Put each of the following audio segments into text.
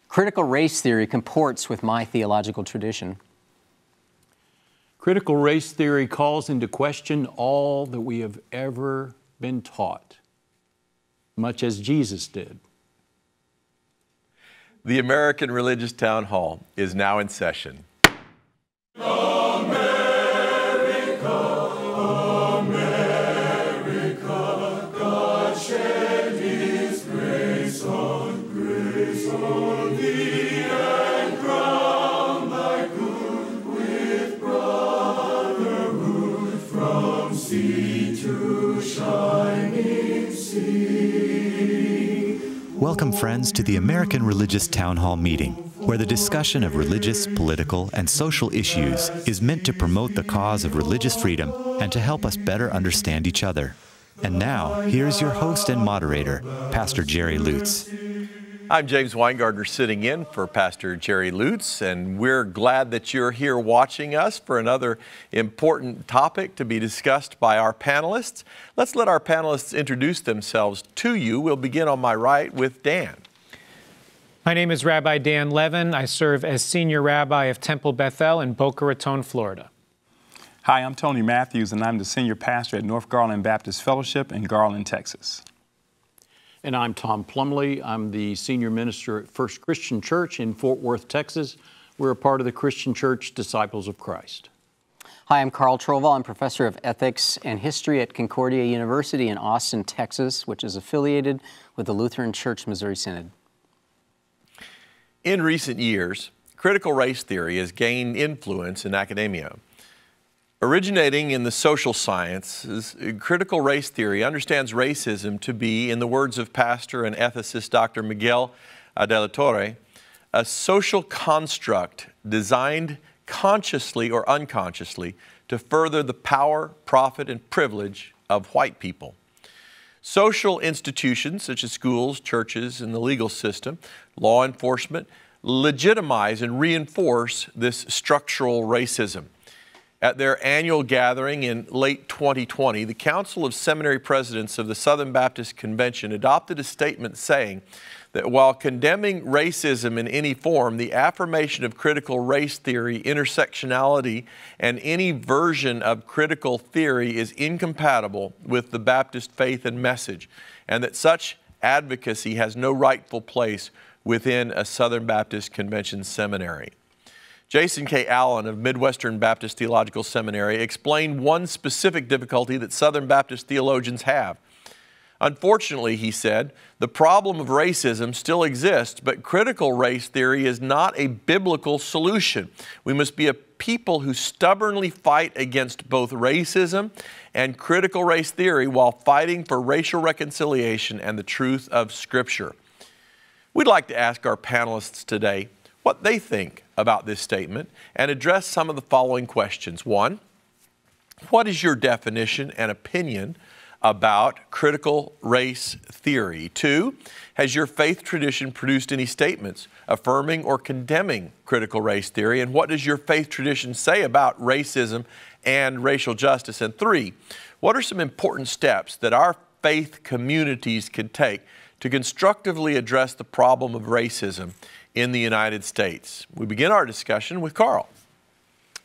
Critical race theory comports with my theological tradition. Critical race theory calls into question all that we have ever been taught, much as Jesus did. The American Religious Town Hall is now in session. Welcome, friends, to the American Religious Town Hall meeting, where the discussion of religious, political, and social issues is meant to promote the cause of religious freedom and to help us better understand each other. And now, here's your host and moderator, Pastor Jerry Lutz. I'm James Weingardner, sitting in for Pastor Jerry Lutz, and we're glad that you're here watching us for another important topic to be discussed by our panelists. Let's let our panelists introduce themselves to you. We'll begin on my right with Dan. My name is Rabbi Dan Levin. I serve as Senior Rabbi of Temple Bethel in Boca Raton, Florida. Hi, I'm Tony Matthews, and I'm the Senior Pastor at North Garland Baptist Fellowship in Garland, Texas. And I'm Tom Plumley. I'm the Senior Minister at First Christian Church in Fort Worth, Texas. We're a part of the Christian Church Disciples of Christ. Hi, I'm Carl Troval. I'm Professor of Ethics and History at Concordia University in Austin, Texas, which is affiliated with the Lutheran Church Missouri Synod. In recent years, critical race theory has gained influence in academia. Originating in the social sciences, critical race theory understands racism to be, in the words of pastor and ethicist Dr. Miguel de la Torre, a social construct designed consciously or unconsciously to further the power, profit, and privilege of white people. Social institutions such as schools, churches, and the legal system, law enforcement, legitimize and reinforce this structural racism. At their annual gathering in late 2020, the Council of Seminary Presidents of the Southern Baptist Convention adopted a statement saying that while condemning racism in any form, the affirmation of critical race theory, intersectionality, and any version of critical theory is incompatible with the Baptist faith and message, and that such advocacy has no rightful place within a Southern Baptist Convention seminary. Jason K. Allen of Midwestern Baptist Theological Seminary explained one specific difficulty that Southern Baptist theologians have. Unfortunately, he said, the problem of racism still exists, but critical race theory is not a biblical solution. We must be a people who stubbornly fight against both racism and critical race theory while fighting for racial reconciliation and the truth of Scripture. We'd like to ask our panelists today what they think about this statement and address some of the following questions. One, what is your definition and opinion about critical race theory? Two, has your faith tradition produced any statements affirming or condemning critical race theory? And what does your faith tradition say about racism and racial justice? And three, what are some important steps that our faith communities can take to constructively address the problem of racism in the United States? We begin our discussion with Carl.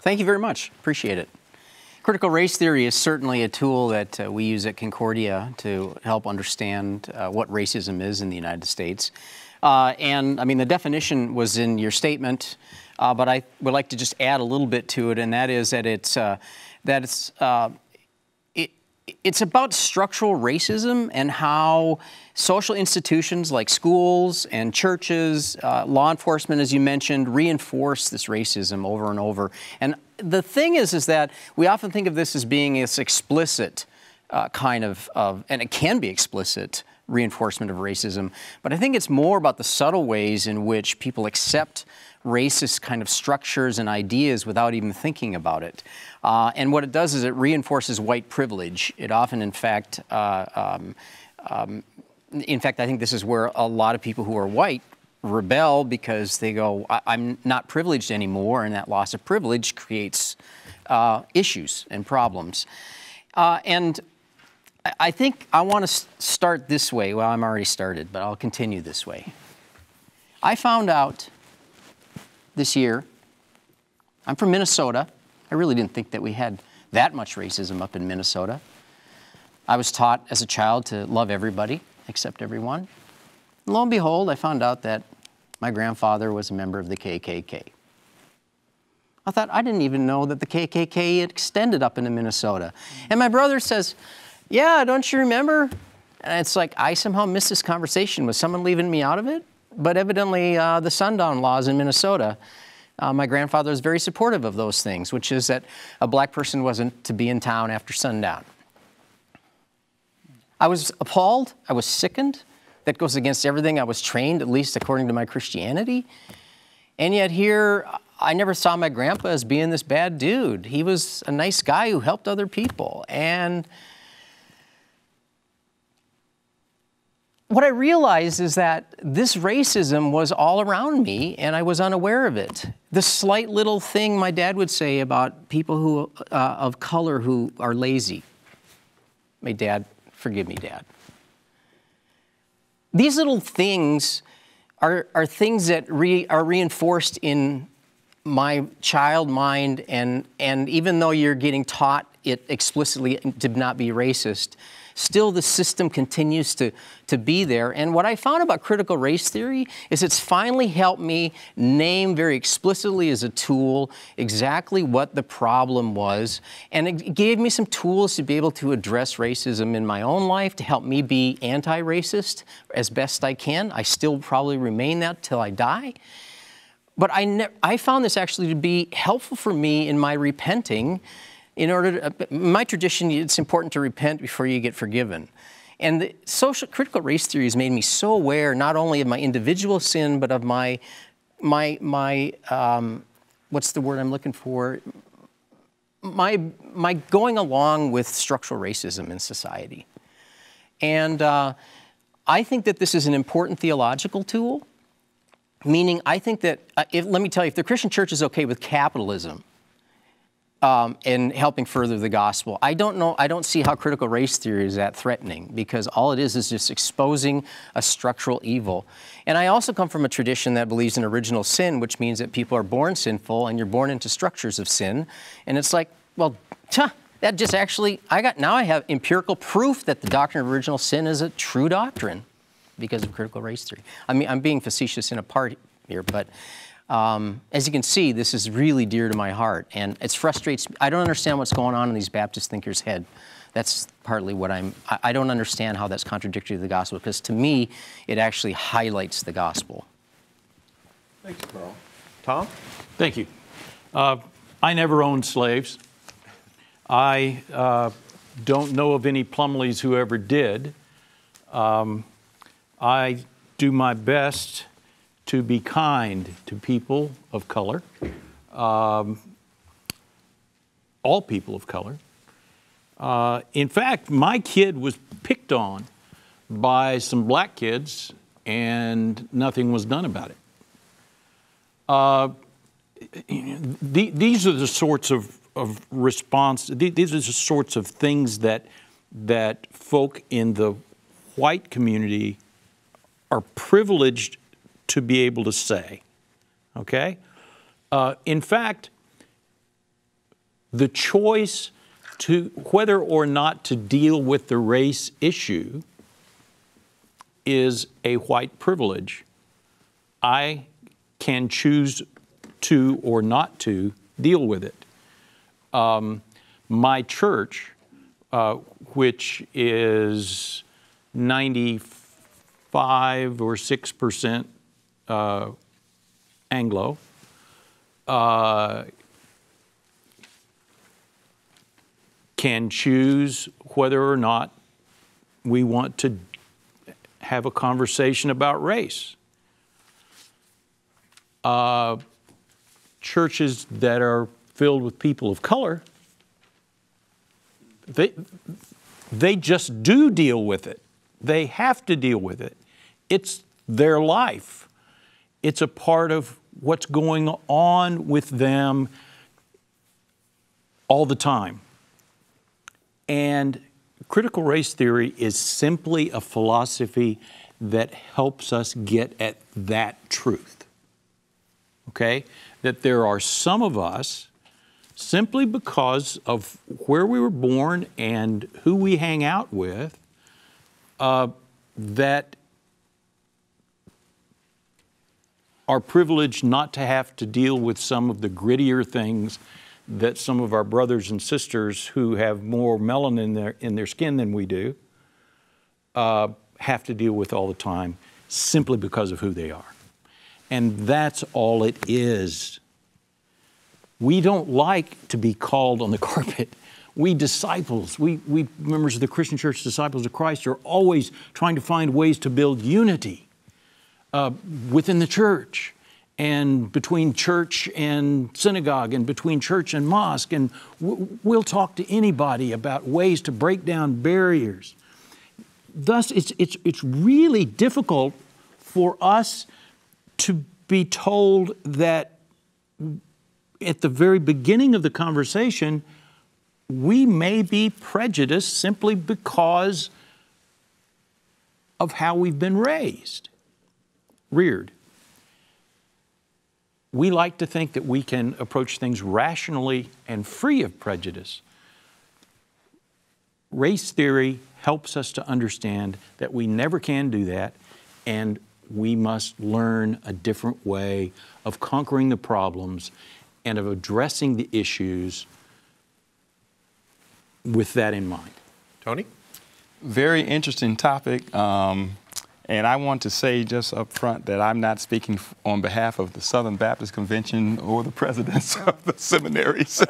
Thank you very much. Appreciate it. Critical race theory is certainly a tool that we use at Concordia to help understand what racism is in the United States. And I mean, the definition was in your statement, but I would like to just add a little bit to it, and that is that it's about structural racism and how social institutions like schools and churches, law enforcement, as you mentioned, reinforce this racism over and over. And the thing is that we often think of this as being this explicit kind of, and it can be explicit, reinforcement of racism. But I think it's more about the subtle ways in which people accept racist kind of structures and ideas without even thinking about it. And what it does is it reinforces white privilege. It often, in fact, I think this is where a lot of people who are white rebel because they go, I'm not privileged anymore, and that loss of privilege creates issues and problems. And I think I want to start this way. Well, I'm already started, but I'll continue this way. I found out this year, I'm from Minnesota. I really didn't think that we had that much racism up in Minnesota. I was taught as a child to love everybody, accept everyone. And lo and behold, I found out that my grandfather was a member of the KKK. I thought, I didn't even know that the KKK extended up into Minnesota. And my brother says, yeah, don't you remember? And it's like, I somehow missed this conversation. Was someone leaving me out of it? But evidently, the sundown laws in Minnesota, my grandfather was very supportive of those things, which is that a black person wasn't to be in town after sundown. I was appalled. I was sickened. That goes against everything I was trained, at least according to my Christianity. And yet here, I never saw my grandpa as being this bad dude. He was a nice guy who helped other people. And what I realized is that this racism was all around me, and I was unaware of it. The slight little thing my dad would say about people who of color who are lazy. My dad, forgive me, Dad. These little things are things that are reinforced in my child mind, and even though you're getting taught it explicitly to not be racist, still the system continues to be there. And what I found about critical race theory is it's finally helped me name very explicitly as a tool exactly what the problem was. And it gave me some tools to be able to address racism in my own life, to help me be anti-racist as best I can. I still probably remain that till I die. But I found this actually to be helpful for me in my repenting. In my tradition, it's important to repent before you get forgiven. And the critical race theory has made me so aware not only of my individual sin, but of my what's the word I'm looking for? My going along with structural racism in society. And I think that this is an important theological tool, meaning I think that, let me tell you, if the Christian church is okay with capitalism, and helping further the gospel, I don't see how critical race theory is that threatening, because all it is just exposing a structural evil. And I also come from a tradition that believes in original sin, which means that people are born sinful and you're born into structures of sin. And it's like, well, that just actually, now I have empirical proof that the doctrine of original sin is a true doctrine because of critical race theory. I mean, I'm being facetious in a part here, but as you can see, this is really dear to my heart, and it frustrates me. I don't understand what's going on in these Baptist thinkers' head. That's partly what I don't understand how that's contradictory to the gospel, because to me, it actually highlights the gospel. Thanks, Carl. Tom? Thank you. I never owned slaves. I don't know of any Plumleys who ever did. I do my best to be kind to people of color, all people of color. In fact, my kid was picked on by some black kids and nothing was done about it. These are the sorts of response, these are the sorts of things that folk in the white community are privileged to be able to say, okay? In fact, the choice to whether or not to deal with the race issue is a white privilege. I can choose to or not to deal with it. My church, which is 95 or 6% Anglo, can choose whether or not we want to have a conversation about race. Churches that are filled with people of color, they just do deal with it. They have to deal with it. It's their life. It's a part of what's going on with them all the time. And critical race theory is simply a philosophy that helps us get at that truth. Okay? That there are some of us, simply because of where we were born and who we hang out with, that are privileged not to have to deal with some of the grittier things that some of our brothers and sisters who have more melanin in their skin than we do have to deal with all the time, simply because of who they are. And that's all it is. We don't like to be called on the carpet. We disciples, we members of the Christian Church, disciples of Christ, are always trying to find ways to build unity within the church, and between church and synagogue, and between church and mosque. And we'll talk to anybody about ways to break down barriers. Thus, it's really difficult for us to be told that at the very beginning of the conversation, we may be prejudiced simply because of how we've been reared. We like to think that we can approach things rationally and free of prejudice. Race theory helps us to understand that we never can do that, and we must learn a different way of conquering the problems and of addressing the issues with that in mind. Tony? Very interesting topic. And I want to say just up front that I'm not speaking on behalf of the Southern Baptist Convention or the presidents of the seminaries.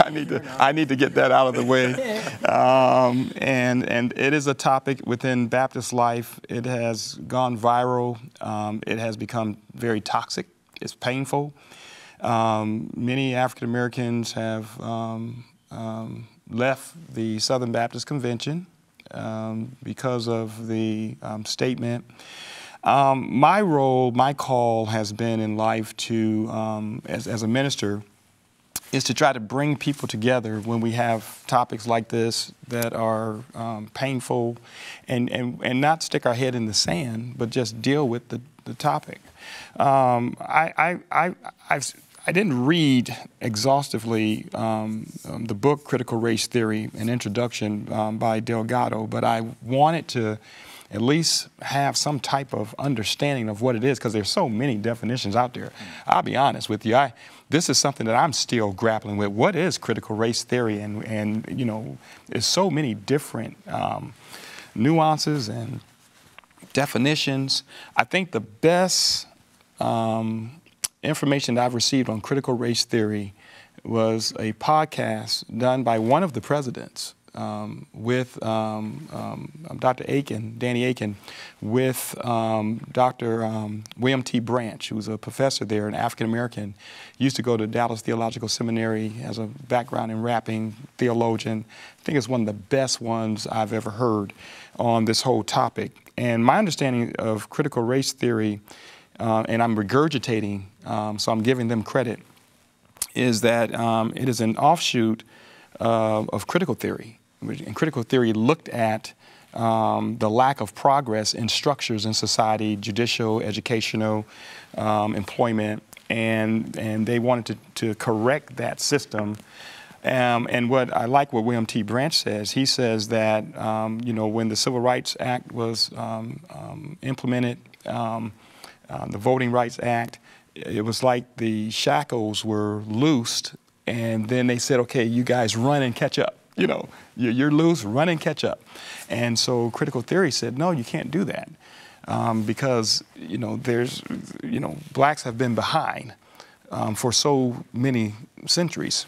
I need to get that out of the way. And it is a topic within Baptist life. It has gone viral. It has become very toxic. It's painful. Many African Americans have left the Southern Baptist Convention because of the statement. My role, my call has been in life to, as a minister, is to try to bring people together when we have topics like this that are painful, and not stick our head in the sand, but just deal with the topic. I didn't read exhaustively the book Critical Race Theory, an introduction by Delgado, but I wanted to at least have some type of understanding of what it is, because there's so many definitions out there. I'll be honest with you, this is something that I'm still grappling with. What is critical race theory? And you know, there's so many different nuances and definitions. I think the best information that I've received on critical race theory was a podcast done by one of the presidents with Dr. Aiken, Danny Aiken, with Dr. William T. Branch, who's a professor there, an African-American, used to go to Dallas Theological Seminary, has a background in rapping, theologian. I think it's one of the best ones I've ever heard on this whole topic. And my understanding of critical race theory, and I'm regurgitating, so I'm giving them credit, is that it is an offshoot of critical theory. And critical theory looked at the lack of progress in structures in society, judicial, educational, employment, and they wanted to correct that system. And what I like what William T. Branch says, he says that you know, when the Civil Rights Act was implemented, the Voting Rights Act, it was like the shackles were loosed, and then they said, okay, you guys run and catch up. You know, you're loose, run and catch up. And so critical theory said, no, you can't do that, because, you know, blacks have been behind for so many centuries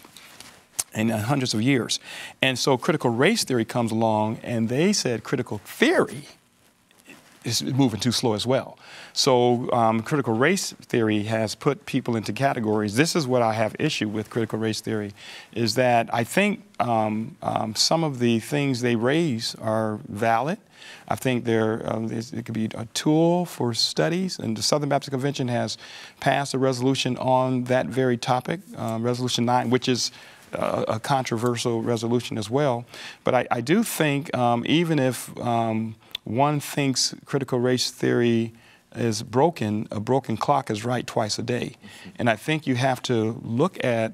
and hundreds of years. And so critical race theory comes along, and they said critical theory is moving too slow as well. So critical race theory has put people into categories. This is what I have issue with critical race theory, is that I think some of the things they raise are valid. I think it could be a tool for studies, and the Southern Baptist Convention has passed a resolution on that very topic, Resolution 9, which is a controversial resolution as well. But I do think even if one thinks critical race theory is broken, a broken clock is right twice a day. And I think you have to look at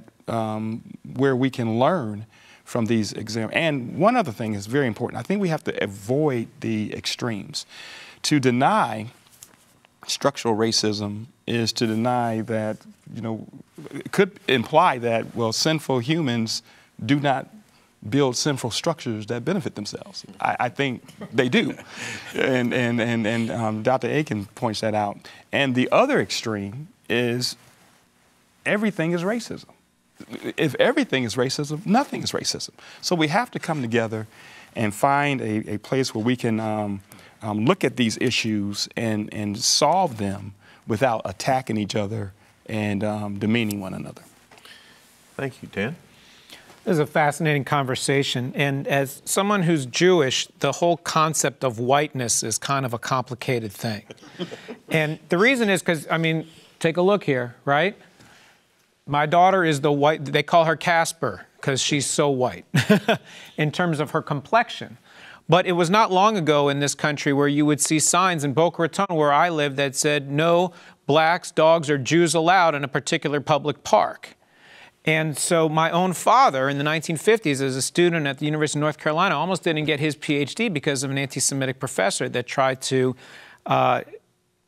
where we can learn from these examples. And one other thing is very important. I think we have to avoid the extremes. To deny structural racism is to deny that, it could imply that, well, sinful humans do not build sinful structures that benefit themselves. I think they do. And Dr. Aiken points that out. And the other extreme is everything is racism. If everything is racism, nothing is racism. So we have to come together and find a place where we can look at these issues and solve them without attacking each other and demeaning one another. Thank you, Dan. This is a fascinating conversation. And as someone who's Jewish, the whole concept of whiteness is kind of a complicated thing. And the reason is because, take a look here, right? My daughter is the white, they call her Casper because she's so white in terms of her complexion. But it was not long ago in this country where you would see signs in Boca Raton, where I live, that said no blacks, dogs, or Jews allowed in a particular public park. And so my own father in the 1950s as a student at the University of North Carolina almost didn't get his PhD because of an anti-Semitic professor that tried to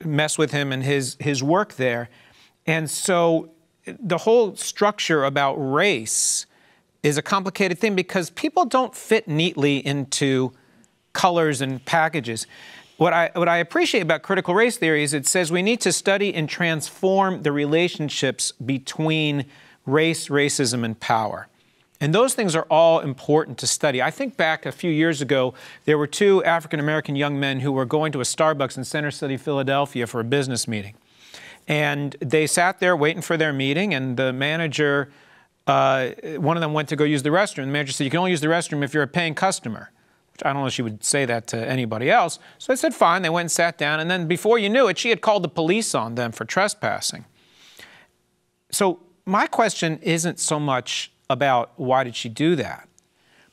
mess with him and his work there. And so the whole structure about race is a complicated thing because people don't fit neatly into colors and packages. What I appreciate about critical race theory is it says we need to study and transform the relationships between race, racism, and power. And those things are all important to study. I think back a few years ago, there were two African-American young men who were going to a Starbucks in Center City, Philadelphia for a business meeting. And they sat there waiting for their meeting, and the manager, one of them went to go use the restroom. The manager said, you can only use the restroom if you're a paying customer. Which I don't know if she would say that to anybody else. So I said, fine. They went and sat down. And then before you knew it, she had called the police on them for trespassing. So my question isn't so much about why did she do that.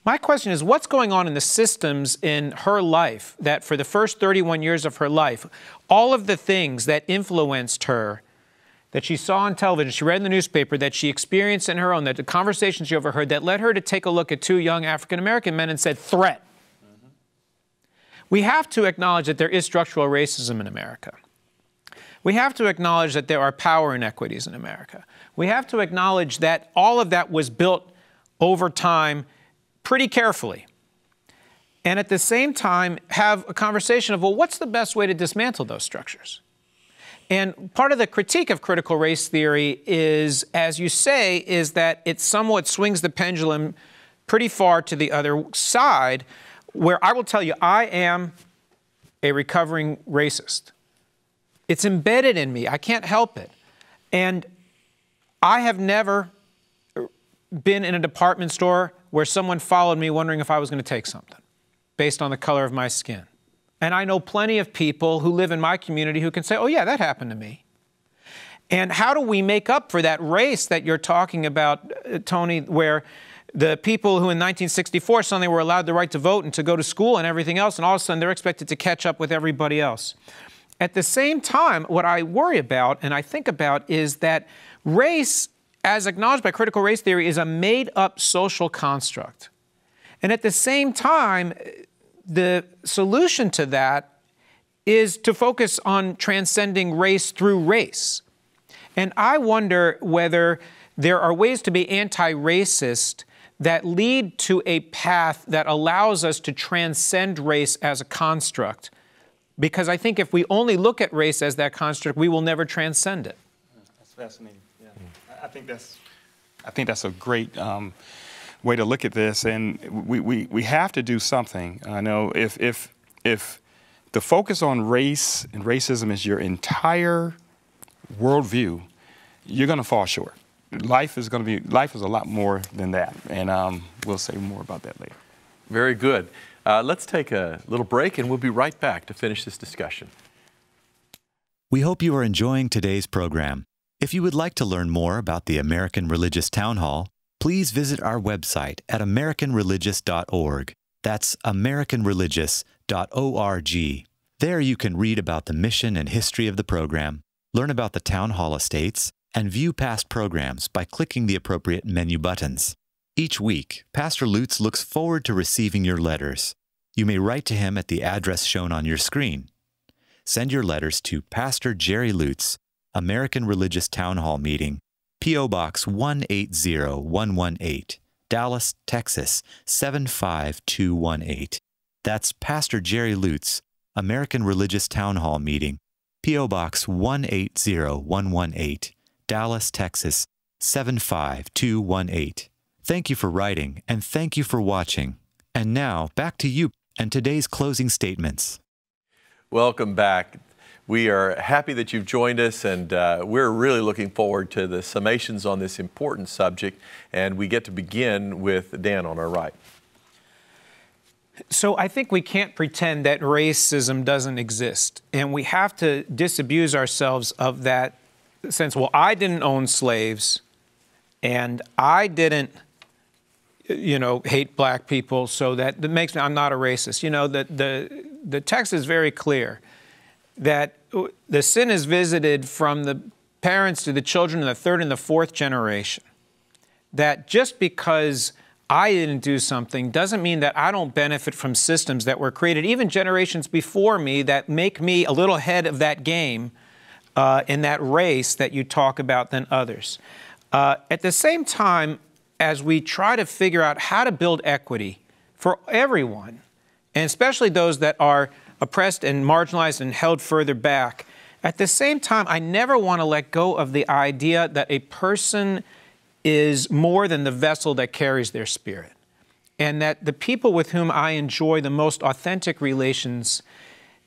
My question is what's going on in the systems in her life that for the first 31 years of her life, all of the things that influenced her, that she saw on television, she read in the newspaper, that she experienced in her own, that the conversations she overheard, that led her to take a look at two young African-American men and said, threat. We have to acknowledge that there is structural racism in America. We have to acknowledge that there are power inequities in America. We have to acknowledge that all of that was built over time pretty carefully. And at the same time, have a conversation of, well, what's the best way to dismantle those structures? And part of the critique of critical race theory is, as you say, is that it somewhat swings the pendulum pretty far to the other side, where I will tell you, I am a recovering racist. It's embedded in me. I can't help it. And I have never been in a department store where someone followed me wondering if I was going to take something based on the color of my skin. And I know plenty of people who live in my community who can say, oh yeah, that happened to me. And how do we make up for that race that you're talking about, Tony, where the people who in 1964 suddenly were allowed the right to vote and to go to school and everything else, and all of a sudden they're expected to catch up with everybody else. At the same time, what I worry about and I think about is that race, as acknowledged by critical race theory, is a made-up social construct. And at the same time, the solution to that is to focus on transcending race through race. And I wonder whether there are ways to be anti-racist that lead to a path that allows us to transcend race as a construct. Because I think if we only look at race as that construct, we will never transcend it. That's fascinating. Yeah. I think that's a great way to look at this, and we have to do something. I know if the focus on race and racism is your entire worldview, you're going to fall short. Life is a lot more than that, and we'll say more about that later. Very good. Let's take a little break, and we'll be right back to finish this discussion. We hope you are enjoying today's program. If you would like to learn more about the American Religious Town Hall, please visit our website at americanreligious.org. That's americanreligious.org. There you can read about the mission and history of the program, learn about the town hall estates, and view past programs by clicking the appropriate menu buttons. Each week, Pastor Lutz looks forward to receiving your letters. You may write to him at the address shown on your screen. Send your letters to Pastor Jerry Lutz, American Religious Town Hall Meeting, P.O. Box 180118, Dallas, Texas 75218. That's Pastor Jerry Lutz, American Religious Town Hall Meeting, P.O. Box 180118, Dallas, Texas 75218. Thank you for writing, and thank you for watching. And now, back to you and today's closing statements. Welcome back. We are happy that you've joined us, and we're really looking forward to the summations on this important subject. And we get to begin with Dan on our right. So I think we can't pretend that racism doesn't exist. And we have to disabuse ourselves of that sense, well, I didn't own slaves, and I didn't, hate black people, so that makes me, I'm not a racist. The text is very clear that the sin is visited from the parents to the children in the third and the fourth generation. That just because I didn't do something doesn't mean that I don't benefit from systems that were created even generations before me that make me a little ahead of that game in that race that you talk about than others. At the same time, as we try to figure out how to build equity for everyone, and especially those that are oppressed and marginalized and held further back, at the same time, I never want to let go of the idea that a person is more than the vessel that carries their spirit. And that the people with whom I enjoy the most authentic relations,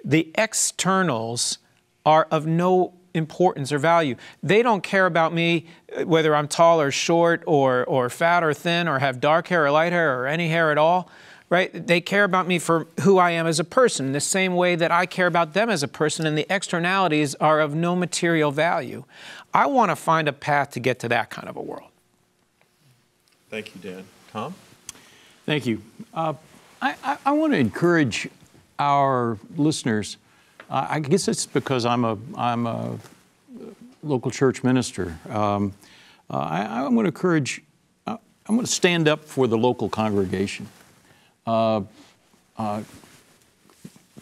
the externals are of no importance or value. They don't care about me, whether I'm tall or short or fat or thin or have dark hair or light hair or any hair at all, right? They care about me for who I am as a person, in the same way that I care about them as a person, and the externalities are of no material value. I want to find a path to get to that kind of a world. Thank you, Dan. Tom? Thank you. I want to encourage our listeners. I guess it's because I'm a local church minister. I want to encourage. I'm going to stand up for the local congregation.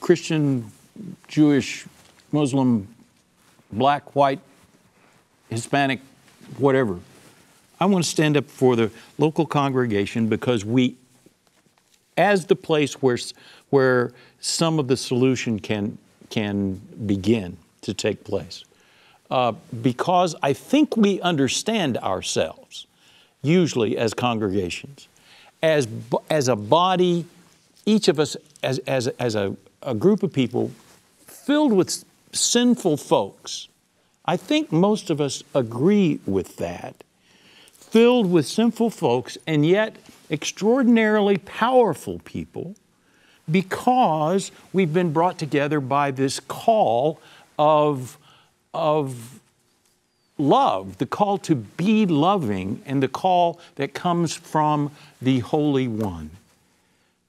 Christian, Jewish, Muslim, black, white, Hispanic, whatever. I want to stand up for the local congregation because we, as the place where some of the solution can begin to take place. Because I think we understand ourselves, usually as congregations, as a body, each of us as a group of people filled with sinful folks. I think most of us agree with that. Filled with sinful folks, and yet extraordinarily powerful people, because we've been brought together by this call of love, the call to be loving, and the call that comes from the Holy One.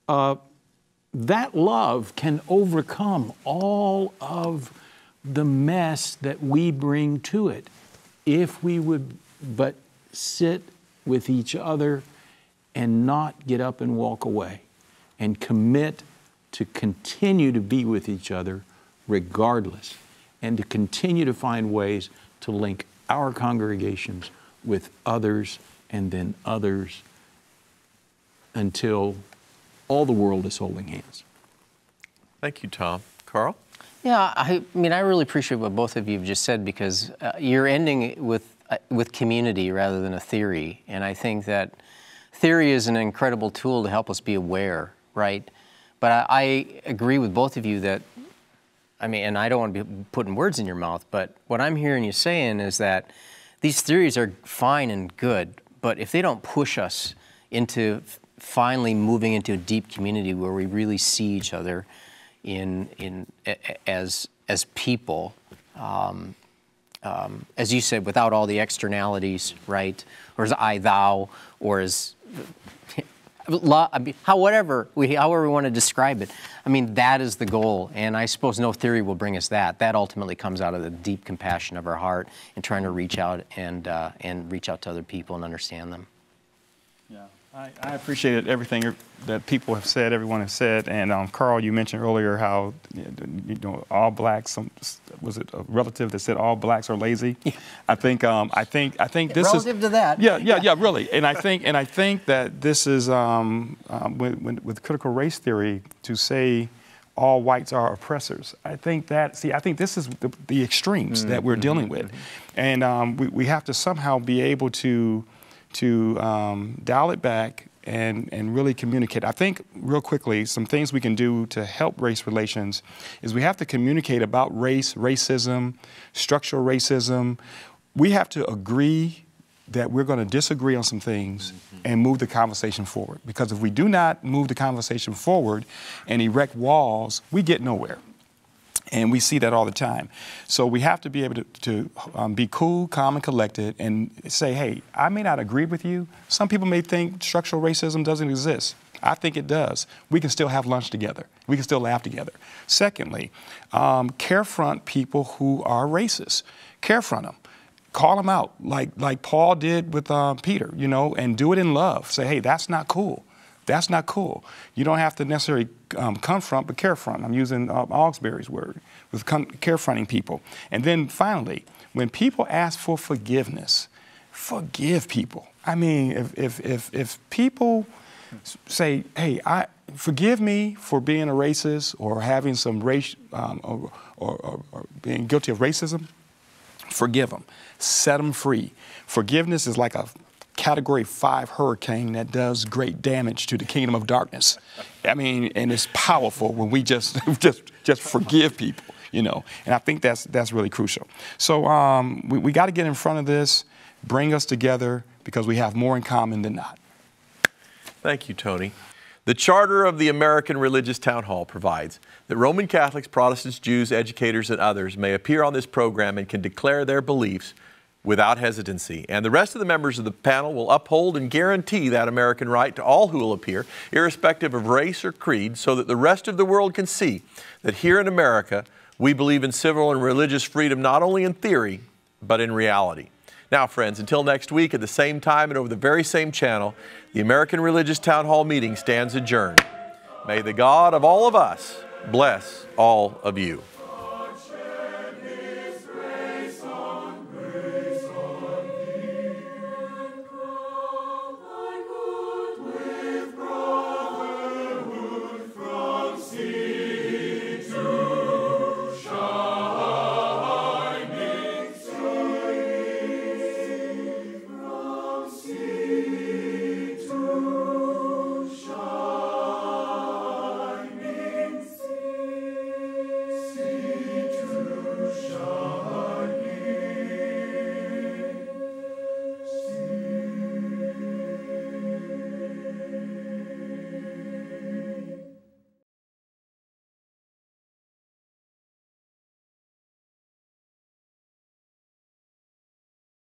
That love can overcome all of the mess that we bring to it if we would but sit with each other and not get up and walk away, and commit to continue to be with each other regardless, and to continue to find ways to link our congregations with others and then others until all the world is holding hands. Thank you, Tom. Carl? Yeah, I really appreciate what both of you have just said, because you're ending with community rather than a theory. And I think that theory is an incredible tool to help us be aware, right? But I agree with both of you that, and I don't want to be putting words in your mouth, but what I'm hearing you saying is that these theories are fine and good, but if they don't push us into finally moving into a deep community where we really see each other as people, as you said, without all the externalities, right? Or as I, thou, or as I mean, however we want to describe it, I mean, that is the goal. And I suppose no theory will bring us that. That ultimately comes out of the deep compassion of our heart and trying to reach out and reach out to other people and understand them. Yeah, I appreciated everything that people have said, everyone has said. And Carl, you mentioned earlier how, all blacks, was it a relative that said all blacks are lazy? Yeah. I think this relative to that. Yeah, really. And I think that this is, with critical race theory, to say all whites are oppressors. I think this is the extremes that we're dealing with. And we have to somehow be able to dial it back and really communicate. I think, real quickly, some things we can do to help race relations is we have to communicate about race, racism, structural racism. We have to agree that we're going to disagree on some things and move the conversation forward. Because if we do not move the conversation forward and erect walls, we get nowhere. And we see that all the time. So we have to be able to be cool, calm, and collected and say, hey, I may not agree with you. Some people may think structural racism doesn't exist. I think it does. We can still have lunch together. We can still laugh together. Secondly, carefront people who are racist. Carefront them. Call them out like Paul did with Peter, and do it in love. Say, hey, that's not cool. That's not cool. You don't have to necessarily confront, but carefront. I'm using Augsbury's word, with carefronting people. And then finally, when people ask for forgiveness, forgive people. I mean, if people say, hey, forgive me for being a racist or having some race or being guilty of racism, forgive them. Set them free. Forgiveness is like a Category 5 hurricane that does great damage to the kingdom of darkness. I mean, and it's powerful when we just forgive people, And I think that's really crucial. So we got to get in front of this, bring us together, because we have more in common than not. Thank you, Tony. The charter of the American Religious Town Hall provides that Roman Catholics, Protestants, Jews, educators, and others may appear on this program and can declare their beliefs without hesitancy. And the rest of the members of the panel will uphold and guarantee that American right to all who will appear, irrespective of race or creed, so that the rest of the world can see that here in America, we believe in civil and religious freedom, not only in theory, but in reality. Now, friends, until next week at the same time and over the very same channel, the American Religious Town Hall meeting stands adjourned. May the God of all of us bless all of you.